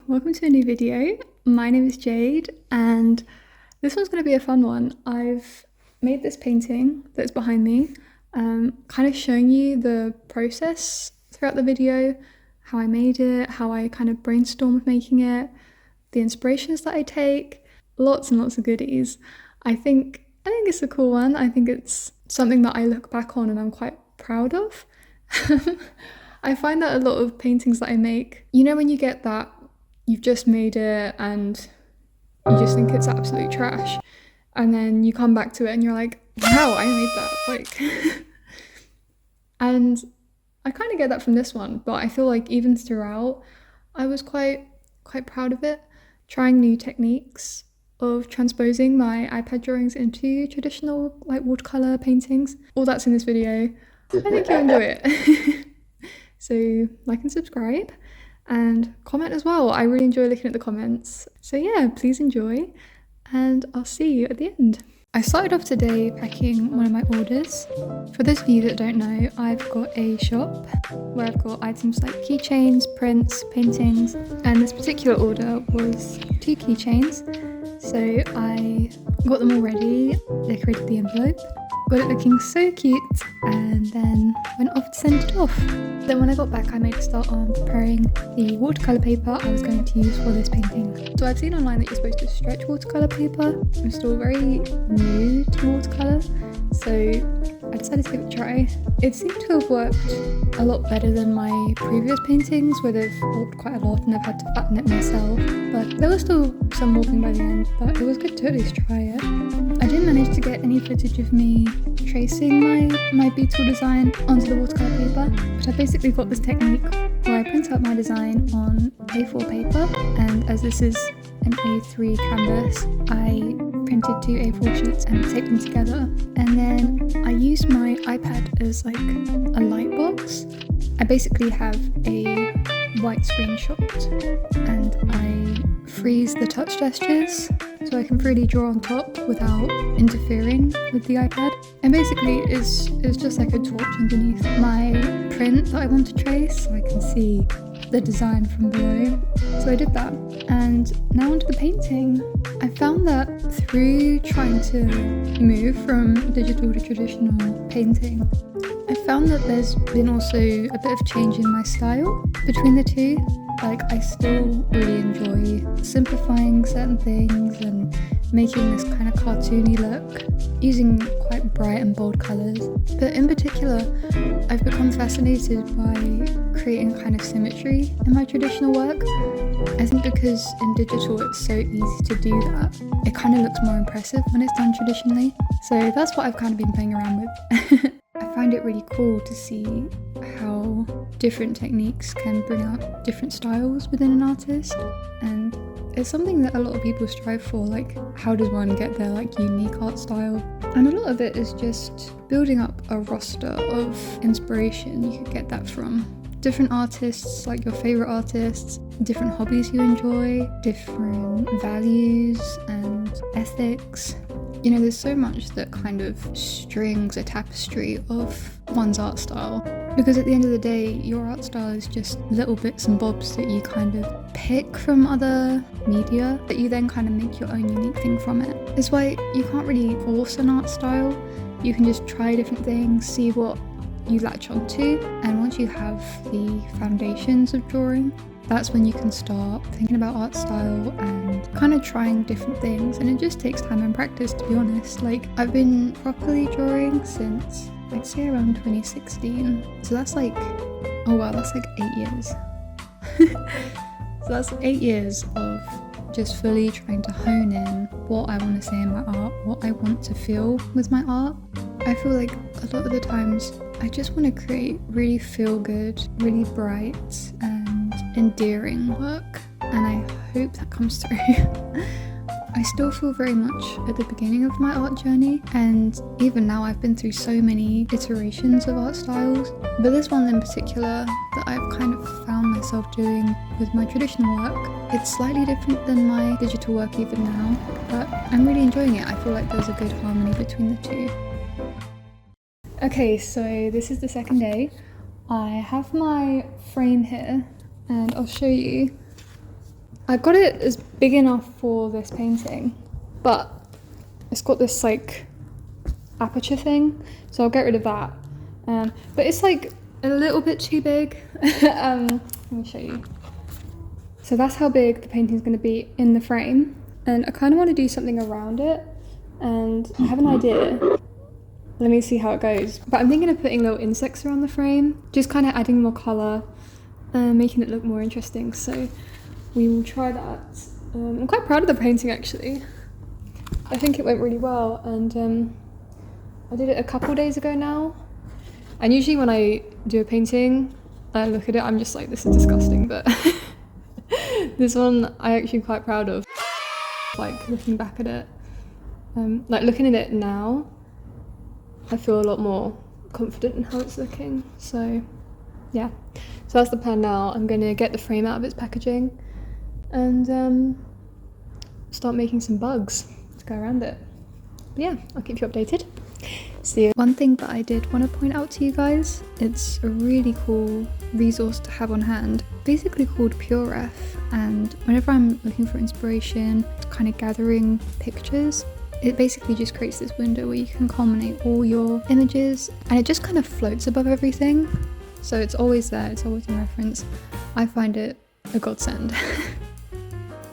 welcome to a new video. My name is Jade and this one's going to be a fun one. I've made this painting that's behind me, kind of showing you the process throughout the video, how I made it, how I kind of brainstormed making it, the inspirations that I take, lots and lots of goodies. I think it's a cool one. I think it's something that I look back on and I'm quite proud of. I find that a lot of paintings that I make, you know, when you get that you've just made it and you just think it's absolute trash, and then you come back to it and you're like, wow, I made that, like and I kind of get that from this one, but I feel like even throughout I was quite proud of it, trying new techniques of transposing my iPad drawings into traditional like watercolor paintings. All that's in this video. I think you'll enjoy it. So like and subscribe and comment as well. I really enjoy looking at the comments. So yeah, please enjoy and I'll see you at the end. I started off today packing one of my orders. For those of you that don't know, I've got a shop where I've got items like keychains, prints, paintings, and this particular order was 2 keychains. So I got them all ready, decorated the envelope, got it looking so cute, and then went off to send it off. Then when I got back, I made a start on preparing the watercolour paper I was going to use for this painting. So I've seen online that you're supposed to stretch watercolour paper. I'm still very new to watercolour, so I decided to give it a try. It seemed to have worked a lot better than my previous paintings, where they've warped quite a lot and I've had to flatten it myself. But there was still some warping by the end, but it was good to at least try it. I didn't manage to get any footage of me tracing my beetle design onto the watercolour paper, but I basically got this technique where I print out my design on A4 paper, and as this is an A3 canvas, I printed 2 A4 sheets and taped them together, and then I used my iPad as like a light box. I basically have a white screenshot and I freeze the touch gestures so I can freely draw on top without interfering with the iPad. And basically it's just like a torch underneath my print that I want to trace so I can see the design from below. So I did that, and now onto the painting. I found that through trying to move from digital to traditional painting, I found that there's been also a bit of change in my style between the two. Like, I still really enjoy simplifying certain things and making this kind of cartoony look, using quite bright and bold colours. But in particular, I've become fascinated by creating kind of symmetry in my traditional work. I think because in digital it's so easy to do that, it kind of looks more impressive when it's done traditionally. So that's what I've kind of been playing around with. I find it really cool to see how different techniques can bring out different styles within an artist, and it's something that a lot of people strive for, like how does one get their like unique art style? And a lot of it is just building up a roster of inspiration. You could get that from different artists, like your favourite artists, different hobbies you enjoy, different values and ethics. You know, there's so much that kind of strings a tapestry of one's art style, because at the end of the day, your art style is just little bits and bobs that you kind of pick from other media that you then kind of make your own unique thing from it. It's why you can't really force an art style. You can just try different things, see what you latch onto, and once you have the foundations of drawing, that's when you can start thinking about art style and kind of trying different things. And it just takes time and practice, to be honest. Like, I've been properly drawing since I'd say around 2016, so that's like, oh wow, that's like 8 years. So that's 8 years of just fully trying to hone in what I want to say in my art, what I want to feel with my art. I feel like a lot of the times I just want to create really feel good, really bright and endearing work, and I hope that comes through. I still feel very much at the beginning of my art journey, and even now I've been through so many iterations of art styles, but this one in particular that I've kind of found myself doing with my traditional work, it's slightly different than my digital work even now, but I'm really enjoying it. I feel like there's a good harmony between the two. Okay, so this is the second day. I have my frame here and I'll show you. I got it as big enough for this painting, but it's got this like aperture thing, so I'll get rid of that. But it's like a little bit too big. Let me show you. So that's how big the painting's going to be in the frame, and I kind of want to do something around it, and I have an idea. Let me see how it goes. But I'm thinking of putting little insects around the frame, just kind of adding more colour, making it look more interesting. So we will try that. I'm quite proud of the painting actually. I think it went really well, and I did it a couple days ago now. And usually when I do a painting, I look at it, I'm just like, this is disgusting, but this one I'm actually quite proud of. Like looking back at it, like looking at it now, I feel a lot more confident in how it's looking. So yeah, so that's the plan now. I'm going to get the frame out of its packaging and start making some bugs to go around it. But yeah, I'll keep you updated. See you. One thing that I did want to point out to you guys, it's a really cool resource to have on hand, basically called PureRef, and whenever I'm looking for inspiration, kind of gathering pictures, it basically just creates this window where you can culminate all your images, and it just kind of floats above everything, so it's always there, it's always in reference. I find it a godsend.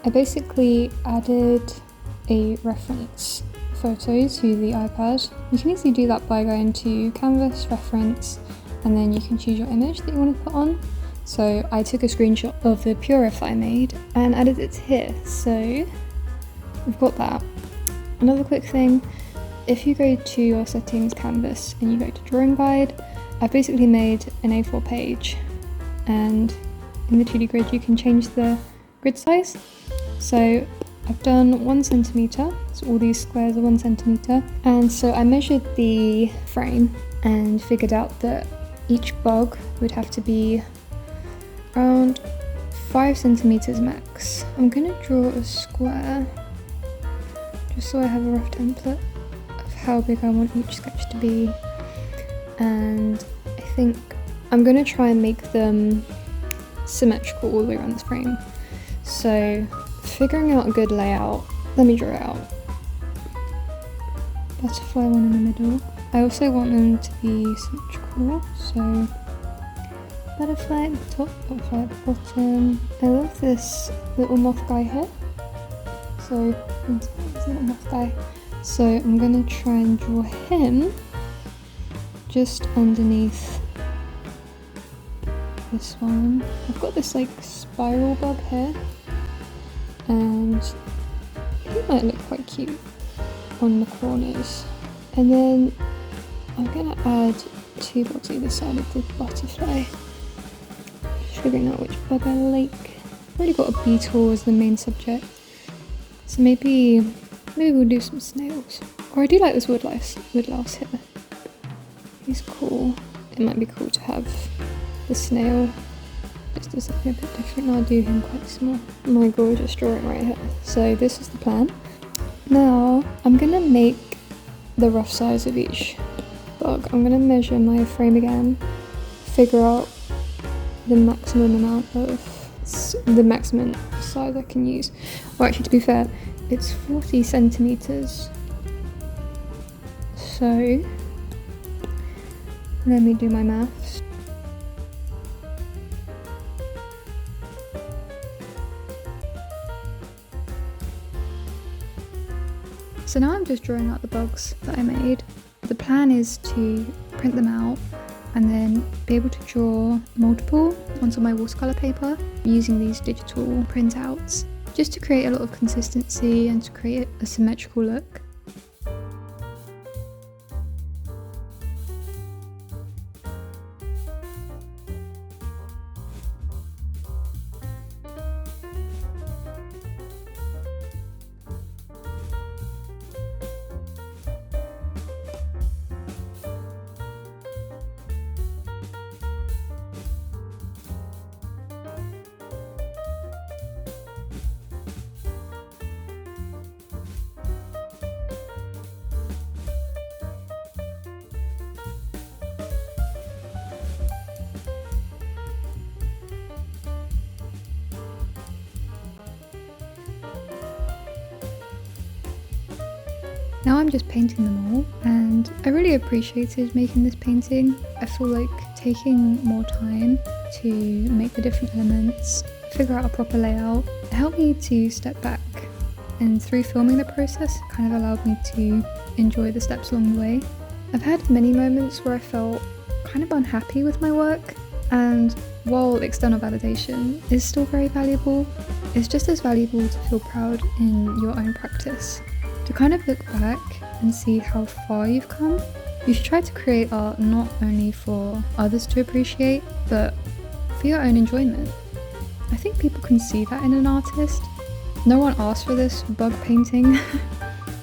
I basically added a reference photo to the iPad. You can easily do that by going to Canvas, Reference, and then you can choose your image that you want to put on. So I took a screenshot of the PureRef I made and added it to here. So we've got that. Another quick thing, if you go to your settings, Canvas, and you go to Drawing Guide, I've basically made an A4 page, and in the 2D grid you can change the grid size. So I've done 1 centimetre, so all these squares are 1 centimetre, and so I measured the frame and figured out that each bug would have to be around 5 centimetres max. I'm going to draw a square, just so I have a rough template of how big I want each sketch to be, and I think I'm going to try and make them symmetrical all the way around this frame. So figuring out a good layout, let me draw it out. Butterfly one in the middle. I also want them to be symmetrical, so butterfly at the top, butterfly at the bottom. I love this little moth guy here. So this little moth guy. So I'm gonna try and draw him just underneath this one. I've got this like spiral bug here, and he might look quite cute on the corners. And then I'm gonna add 2 bugs either side of the butterfly. Just figuring out which bug I like. I've already got a beetle as the main subject, so maybe we'll do some snails. Or I do like this woodlouse here. He's cool. It might be cool to have the snail just do something a bit different. I'll do him quite small. My gorgeous drawing right here. So this is the plan. Now I'm gonna make the rough size of each bug. I'm gonna measure my frame again, figure out the maximum size I can use. Or actually, to be fair, it's 40 centimeters. So let me do my maths. So now I'm just drawing out the bugs that I made. The plan is to print them out and then be able to draw multiple onto my watercolour paper using these digital printouts, just to create a lot of consistency and to create a symmetrical look. Now I'm just painting them all, and I really appreciated making this painting. I feel like taking more time to make the different elements, figure out a proper layout, it helped me to step back, and through filming the process, it kind of allowed me to enjoy the steps along the way. I've had many moments where I felt kind of unhappy with my work, and while external validation is still very valuable, it's just as valuable to feel proud in your own practice. To kind of look back and see how far you've come, you should try to create art not only for others to appreciate, but for your own enjoyment. I think people can see that in an artist. No one asked for this bug painting,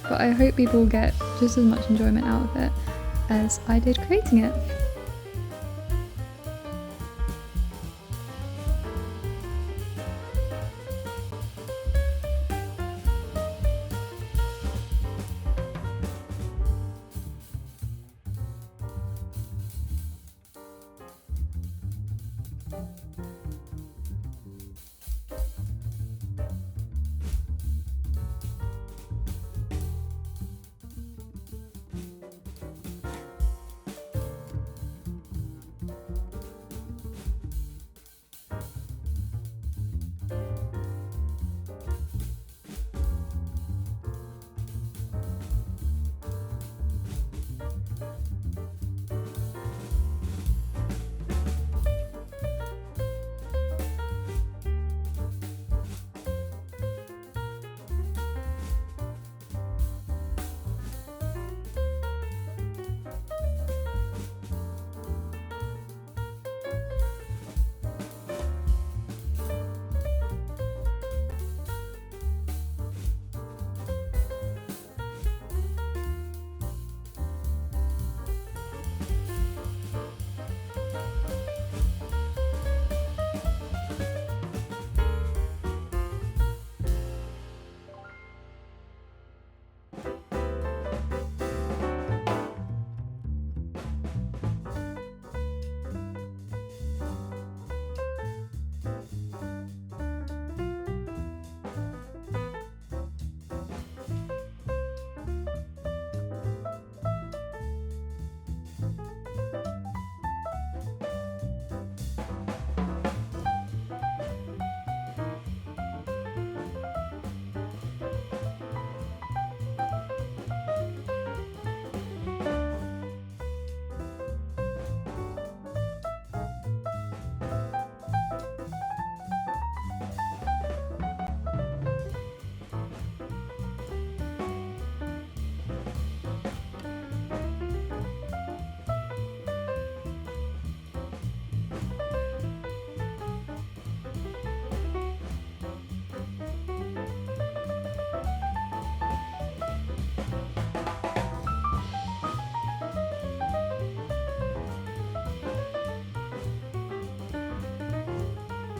but I hope people get just as much enjoyment out of it as I did creating it.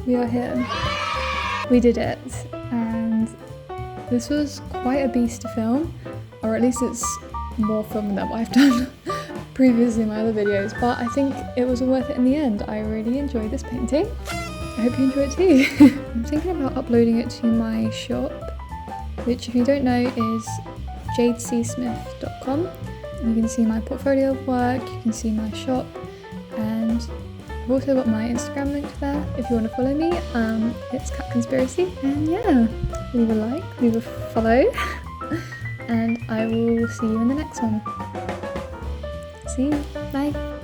We are here. We did it, and this was quite a beast to film, or at least it's more filming than what I've done previously in my other videos, but I think it was worth it in the end. I really enjoyed this painting. I hope you enjoy it too. I'm thinking about uploading it to my shop, which if you don't know is jadecsmith.com. You can see my portfolio of work, you can see my shop, and I've also got my Instagram link there if you want to follow me. It's Cat Conspiracy, and yeah, leave a like, leave a follow, and I will see you in the next one. See you, bye.